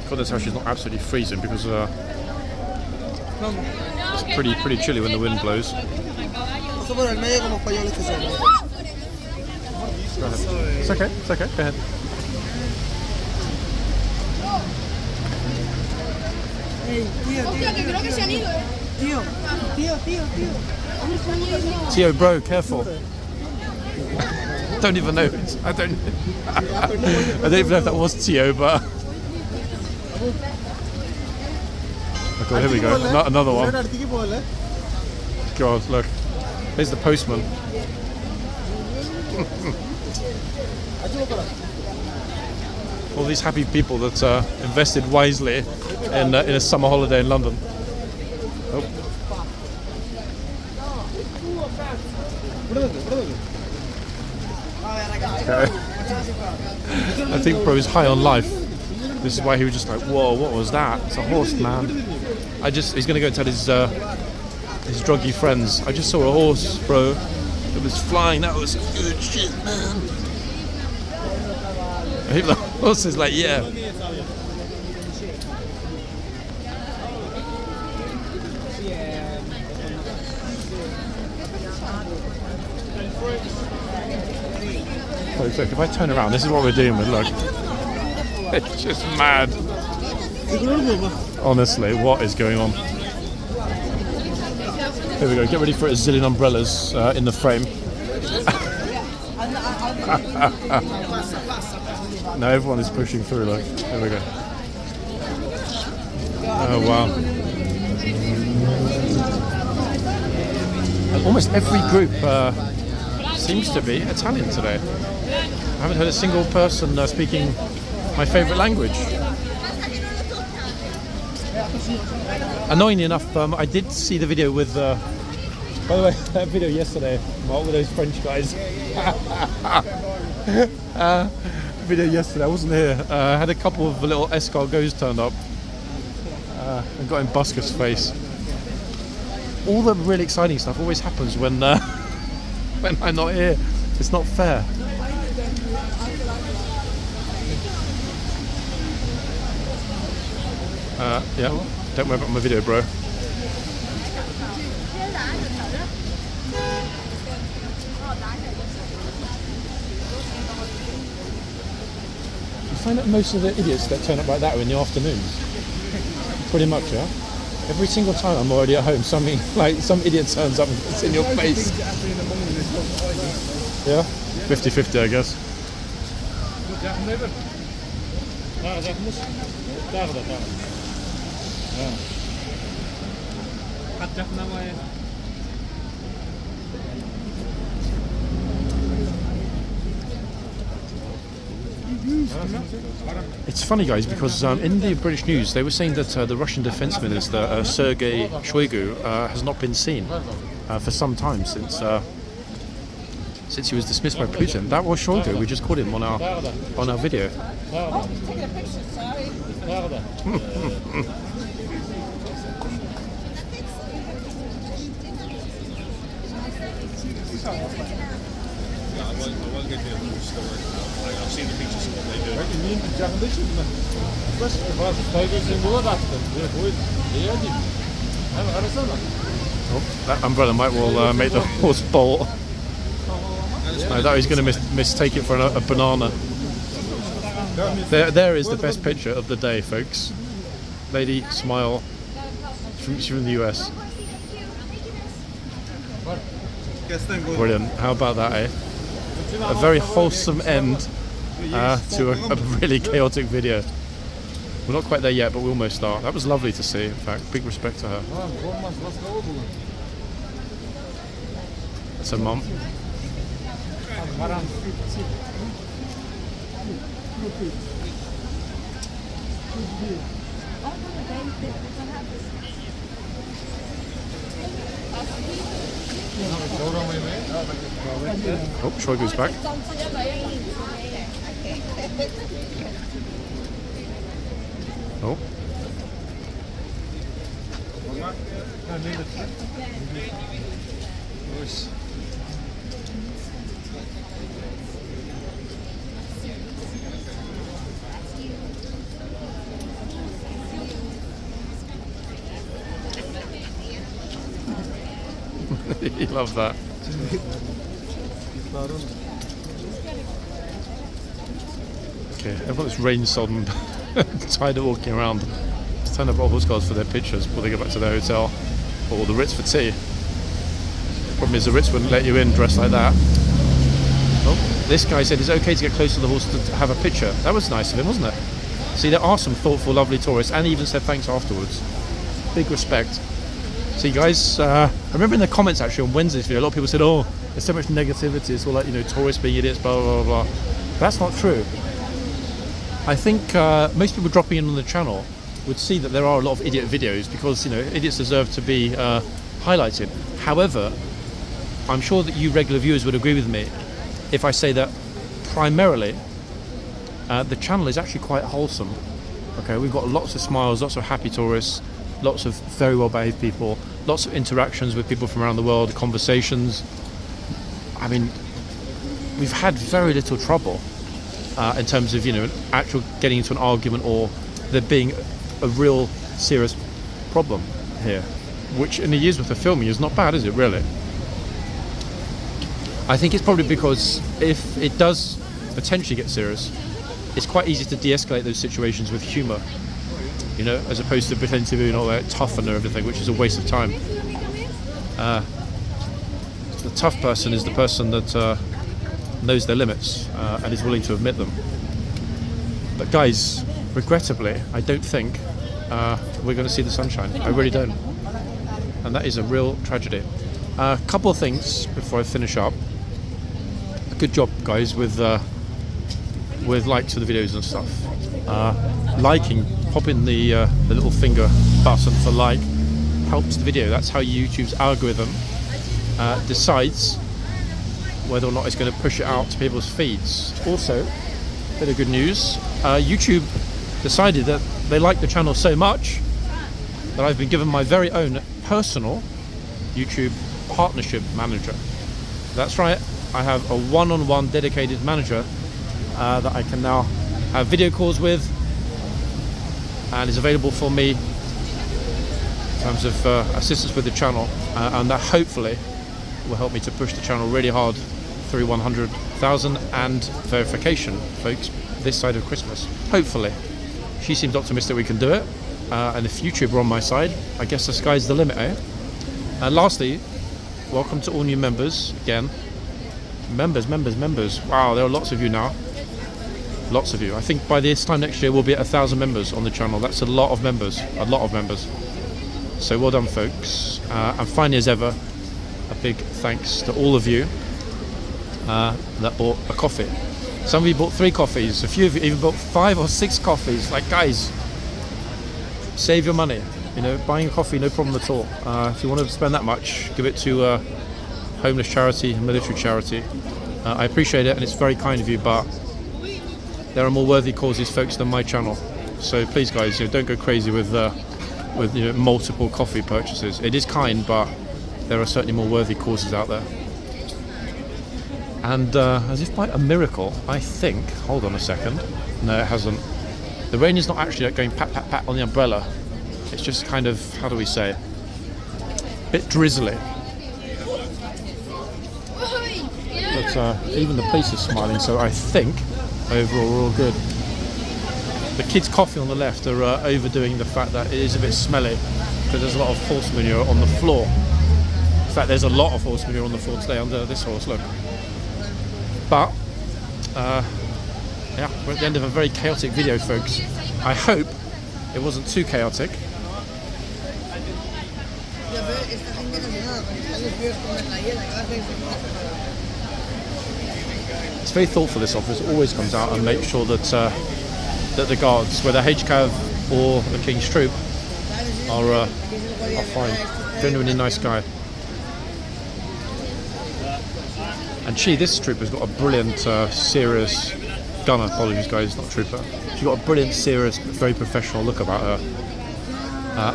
S1: God knows how she's not absolutely freezing because it's pretty chilly when the wind blows.
S5: Paso por el medio como españoles que somos.
S1: Go ahead. It's okay, go ahead.
S2: Que creo que se han ido,
S1: Tio, bro, careful. Don't even know. I don't even know if that was Tio, but. Okay, here we go. Another one. God, look. There's the postman. All these happy people that invested wisely in a summer holiday in London. Oh. Okay. I think bro is high on life. This is why he was just like, whoa, what was that? It's a horse, man. He's gonna go tell his druggy friends, I just saw a horse, bro. It was flying, that was good shit, man. I think the horse is like, yeah. Look, if I turn around, this is what we're dealing with, look. It's just mad. Honestly, what is going on? Here we go, get ready for a zillion umbrellas in the frame. Now everyone is pushing through, look. Here we go. Oh, wow. And almost every group seems to be Italian today. I haven't heard a single person speaking my favourite language. Annoyingly enough, I did see the video with, by the way, that video yesterday, Mark, with those French guys. Video yesterday, I wasn't here. I had a couple of little escargots turned up and got in Busker's face. All the really exciting stuff always happens when when I'm not here. It's not fair. Yeah, don't worry about my video, bro. You find that most of the idiots that turn up like that are in the afternoons? Pretty much, yeah? Every single time I'm already at home, some idiot turns up and gets in your face. Yeah? 50-50, I guess. It's funny, guys, because in the British news they were saying that the Russian Defense Minister Sergei Shoigu has not been seen for some time since he was dismissed by Putin. That was Shoigu. We just caught him on our video.
S3: I won't give you a full story. I've seen the pictures of what they do.
S1: Oh, that umbrella might well make the horse bolt. I thought he's going to mistake it for a banana. There is the best picture of the day, folks. Lady smile she's from the US. Brilliant. How about that, eh? A very wholesome end to a really chaotic video. We're not quite there yet, but we almost are. That was lovely to see, in fact. Big respect to her. That's her mum. Oh, Shoigu's back. Oh. You love that. Okay, everyone's rain sodden, tired of walking around. Just turn up at horseguards for their pictures before they go back to their hotel, or the Ritz for tea. Problem is the Ritz wouldn't let you in dressed like that. Oh, this guy said it's okay to get close to the horse to have a picture. That was nice of him, wasn't it? See, there are some thoughtful, lovely tourists, and he even said thanks afterwards. Big respect. See, guys, I remember in the comments actually on Wednesday's video, a lot of people said, oh, there's so much negativity, it's all like, you know, tourists being idiots, blah, blah, blah, blah. That's not true. I think most people dropping in on the channel would see that there are a lot of idiot videos because, you know, idiots deserve to be highlighted. However, I'm sure that you regular viewers would agree with me if I say that primarily the channel is actually quite wholesome. Okay, we've got lots of smiles, lots of happy tourists, lots of very well behaved people, lots of interactions with people from around the world, conversations. I mean, we've had very little trouble in terms of, you know, actual getting into an argument or there being a real serious problem here, which in a year's worth of filming is not bad, is it really? I think it's probably because if it does potentially get serious, it's quite easy to de-escalate those situations with humour, you know, as opposed to pretending to be, you know, tough and everything, which is a waste of time. The tough person is the person that knows their limits and is willing to admit them. But guys, regrettably, I don't think we're going to see the sunshine. I really don't. And that is a real tragedy. A couple of things before I finish up. Good job, guys, with likes for the videos and stuff. Liking, popping the little finger button for like helps the video. That's how YouTube's algorithm decides whether or not it's going to push it out to people's feeds. Also, a bit of good news, YouTube decided that they like the channel so much that I've been given my very own personal YouTube partnership manager. That's right, I have a one-on-one dedicated manager that I can now have video calls with, and is available for me in terms of assistance with the channel, and that hopefully will help me to push the channel really hard through 100,000 and verification, folks, this side of Christmas. Hopefully. She seems optimistic we can do it, and if YouTube are on my side, I guess the sky's the limit, eh? And lastly, welcome to all new members again. Members. Wow, there are lots of you now. Lots of you. I think by this time next year we'll be at 1,000 members on the channel. That's a lot of members. So well done, folks. And finally, as ever, a big thanks to all of you that bought a coffee. Some of you bought 3 coffees. A few of you even bought 5 or 6 coffees. Like, guys, save your money. You know, buying a coffee, no problem at all. If you want to spend that much, give it to a homeless charity, military charity. I appreciate it, and it's very kind of you, but there are more worthy causes, folks, than my channel. So please, guys, don't go crazy with multiple coffee purchases. It is kind, but there are certainly more worthy causes out there. And as if by a miracle, I think, hold on a second, no, it hasn't. The rain is not actually going pat pat pat on the umbrella. It's just kind of, how do we say, a bit drizzly. But even the police is smiling, so I think overall we're all good. The kids' coffee on the left are overdoing the fact that it is a bit smelly because there's a lot of horse manure on the floor. In fact, there's a lot of horse manure on the floor today under this horse, look. But, yeah, we're at the end of a very chaotic video, folks. I hope it wasn't too chaotic. It's very thoughtful, this office always comes out and makes sure that that the guards, whether HCAV or the King's Troop, are fine. Genuinely nice guy. And this trooper's got a brilliant, serious gunner. Apologies, guys, not trooper. She's got a brilliant, serious, very professional look about her.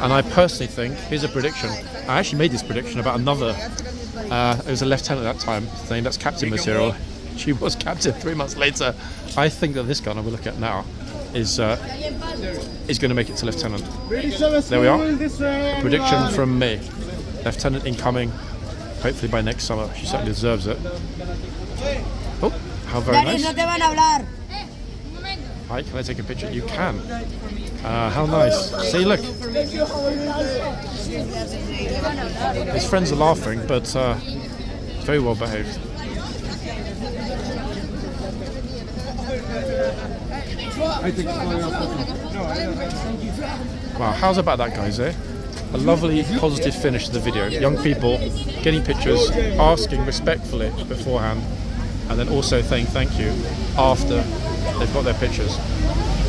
S1: And I personally think, here's a prediction. I actually made this prediction about another. It was a lieutenant at that time, saying that's captain material. She was captain 3 months later. I think that this gunner we look at now is going to make it to lieutenant. There we are. A prediction from me. Lieutenant incoming. Hopefully by next summer. She certainly deserves it. Oh, how very nice. Hi, can I take a picture? You can. How nice. See, look. His friends are laughing, but very well behaved. Wow, how's about that, guys, eh? A lovely, positive finish to the video. Young people getting pictures, asking respectfully beforehand, and then also saying thank you after they've got their pictures.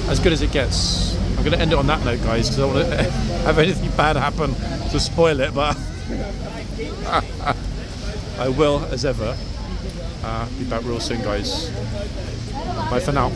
S1: As good as it gets. I'm going to end it on that note, guys, because I don't want to have anything bad happen to spoil it, but I will, as ever, be back real soon, guys. Bye for now.